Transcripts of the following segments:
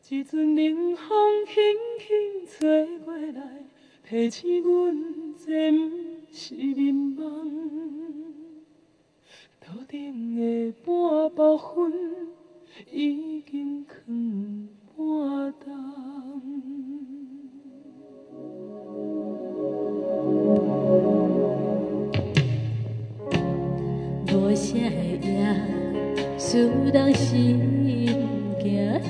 一阵冷风轻轻吹过来，提醒阮这不是眠梦。头顶的半包云已经藏半冬。无声的夜，使人心惊惊。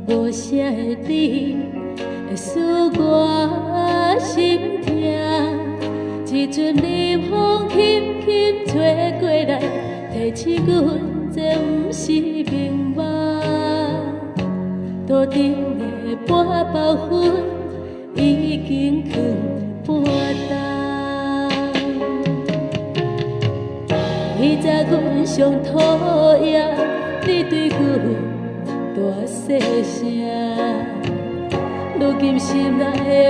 无声的你，会使我心痛。一阵冷风轻轻吹过来，提醒阮这不是眠梦。头顶的半包云已经藏半冬。彼早阮上讨厌你对阮大细声，如今心内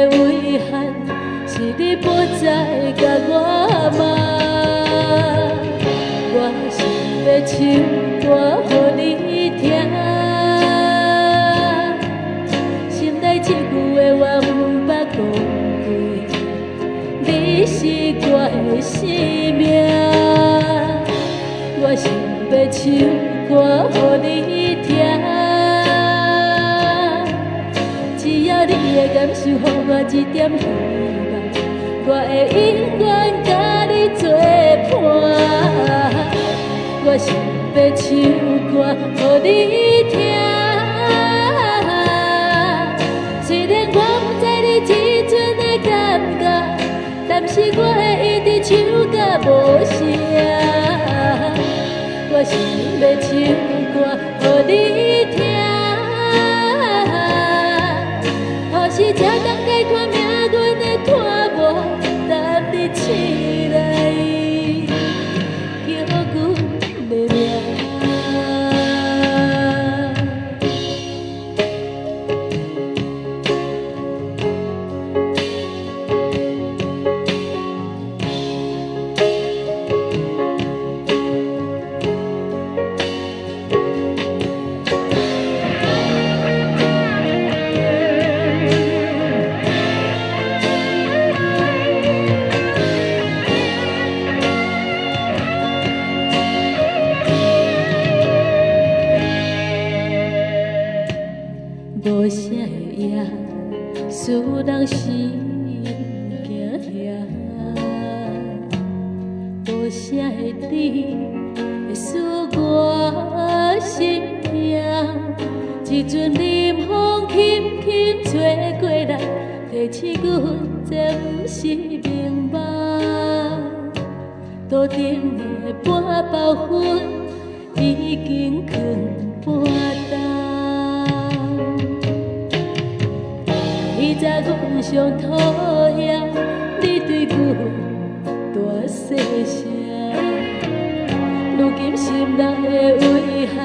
的遗憾是你不再甲我骂。我想要唱歌予你听，心内这句话我不捌讲过，你是我的生命。我想要唱歌予你听，只要你会感受，予我一点希望，我会永远甲你作伴。我想要唱歌予你听，虽然我不知你这阵的感觉，但是我会一直唱甲无声。我想要唱歌予你听，或是这当解脱命运的拖磨，等你醒来，叫阮的名。无声的夜，使人心惊惊。无声的你，会使我心痛。一阵冷风轻轻吹过来，提醒阮这不是眠梦。头顶的半包云已经藏半冬。彼早阮上讨厌你对阮大细声，如今心内的遗憾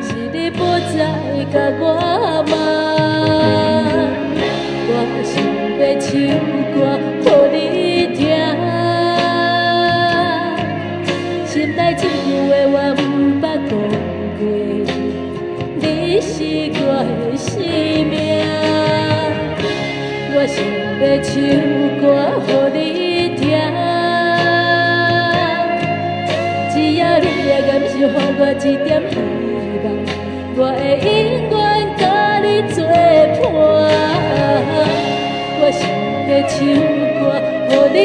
是你不再甲我骂。我想要唱歌予你听，心内这句话我不捌讲过，你是我的生命。我想要唱歌予你听，只要你会感受，予我一点希望，我会永远甲你作伴。我想要唱歌予你